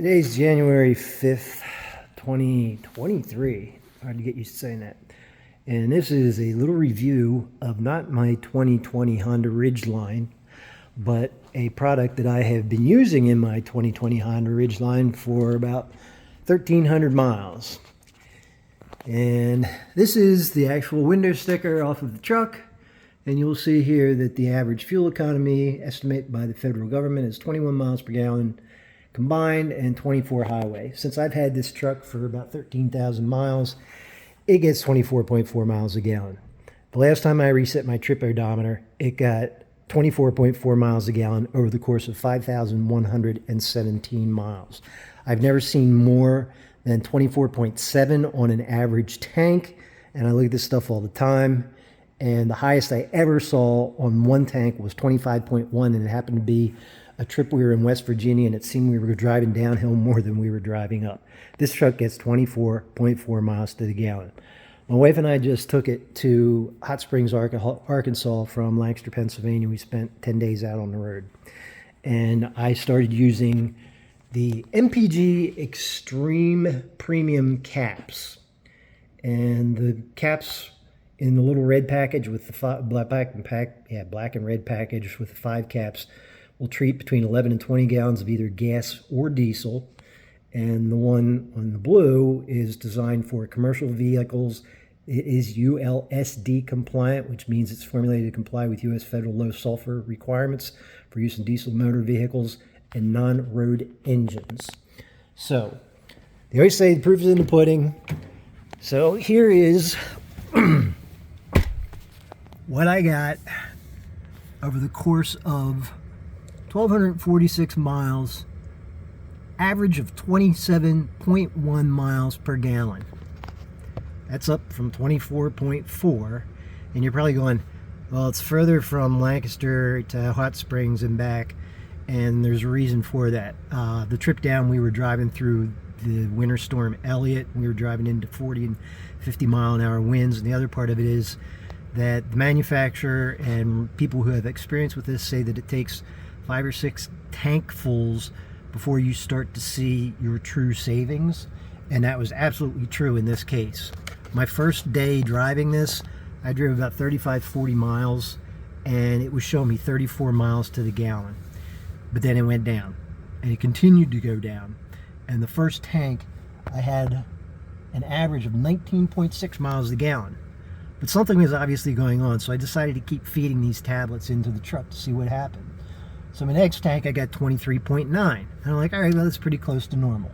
Today's January 5th, 2023. Hard to get used to saying that. And this is a little review of not my 2020 Honda Ridgeline, but a product that I have been using in my 2020 Honda Ridgeline for about 1,300 miles. And this is the actual window sticker off of the truck. And you'll see here that the average fuel economy estimated by the federal government is 21 miles per gallon combined and 24 highway. Since I've had this truck for about 13,000 miles, it gets 24.4 miles a gallon. The last time I reset my trip odometer, it got 24.4 miles a gallon over the course of 5,117 miles. I've never seen more than 24.7 on an average tank, and I look at this stuff all the time. And the highest I ever saw on one tank was 25.1, and it happened to be a trip we were in West Virginia, and it seemed we were driving downhill more than we were driving up. This truck gets 24.4 miles to the gallon. My wife and I just took it to Hot Springs, Arkansas from Lancaster, Pennsylvania. We spent 10 days out on the road. And I started using the MPGXTREME premium caps. And the caps in the little red package with the black and red package with the 5 caps will treat between 11 and 20 gallons of either gas or diesel. And the one on the blue is designed for commercial vehicles. It is ULSD compliant, which means it's formulated to comply with U.S. federal low sulfur requirements for use in diesel motor vehicles and non-road engines. So they always say the proof is in the pudding. So here is what I got over the course of 1,246 miles, average of 27.1 miles per gallon. That's up from 24.4. And you're probably going, well, it's further from Lancaster to Hot Springs and back, and there's a reason for that. The trip down, we were driving through the winter storm Elliott. We were driving into 40 and 50 mile an hour winds, and the other part of it is that the manufacturer and people who have experience with this say that it takes 5 or 6 tankfuls before you start to see your true savings, and that was absolutely true in this case. My first day driving this, I drove about 35-40 miles, and it was showing me 34 miles to the gallon. But then it went down, and it continued to go down. And the first tank, I had an average of 19.6 miles a gallon. But something was obviously going on, so I decided to keep feeding these tablets into the truck to see what happened. So my next tank, I got 23.9. And I'm like, all right, well, that's pretty close to normal.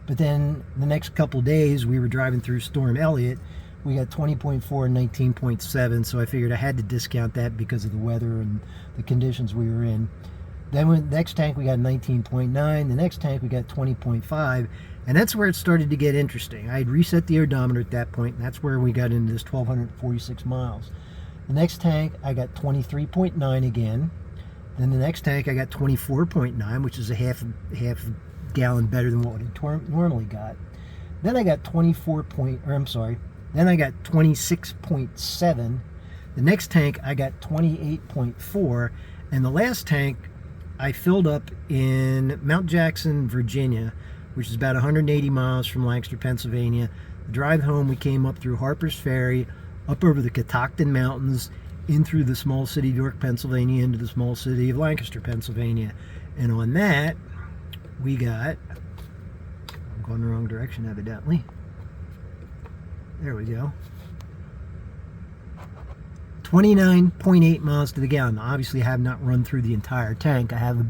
But then the next couple days, we were driving through Storm Elliott. We got 20.4 and 19.7, so I figured I had to discount that because of the weather and the conditions we were in. Then the next tank, we got 19.9. The next tank, we got 20.5. And that's where it started to get interesting. I had reset the odometer at that point, and that's where we got into this 1,246 miles. The next tank, I got 23.9 again. Then the next tank, I got 24.9, which is a half gallon better than what I normally got. Then I got then I got 26.7. The next tank, I got 28.4. And the last tank, I filled up in Mount Jackson, Virginia, which is about 180 miles from Lancaster, Pennsylvania. The drive home, we came up through Harper's Ferry, up over the Catoctin Mountains, in through the small city of York, Pennsylvania, into the small city of Lancaster, Pennsylvania. And on that, we got, I'm going the wrong direction evidently. There we go. 29.8 miles to the gallon. Now, obviously, I have not run through the entire tank. I have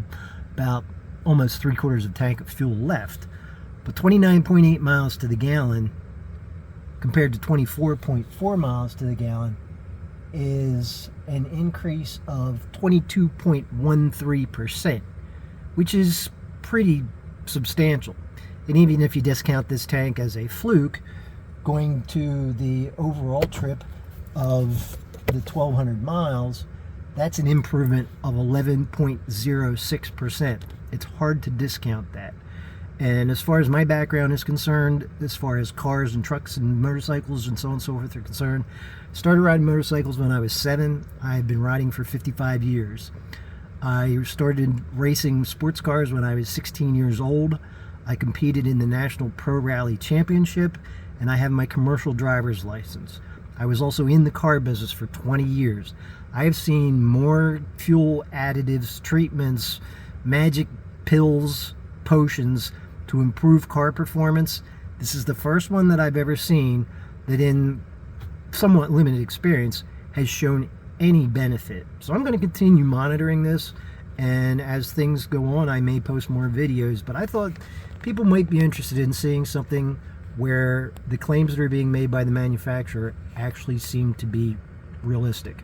about almost 3/4 of a tank of fuel left. But 29.8 miles to the gallon compared to 24.4 miles to the gallon is an increase of 22.13%, which is pretty substantial. And even if you discount this tank as a fluke, going to the overall trip of the 1,200 miles, that's an improvement of 11.06%. It's hard to discount that. And as far as my background is concerned, as far as cars and trucks and motorcycles and so on and so forth are concerned, started riding motorcycles when I was 7. I've been riding for 55 years. I started racing sports cars when I was 16 years old. I competed in the National Pro Rally Championship, and I have my commercial driver's license. I was also in the car business for 20 years. I have seen more fuel additives, treatments, magic pills, potions to improve car performance. This is the first one that I've ever seen that, in somewhat limited experience, has shown any benefit. So I'm going to continue monitoring this, and as things go on, I may post more videos, but I thought people might be interested in seeing something where the claims that are being made by the manufacturer actually seem to be realistic.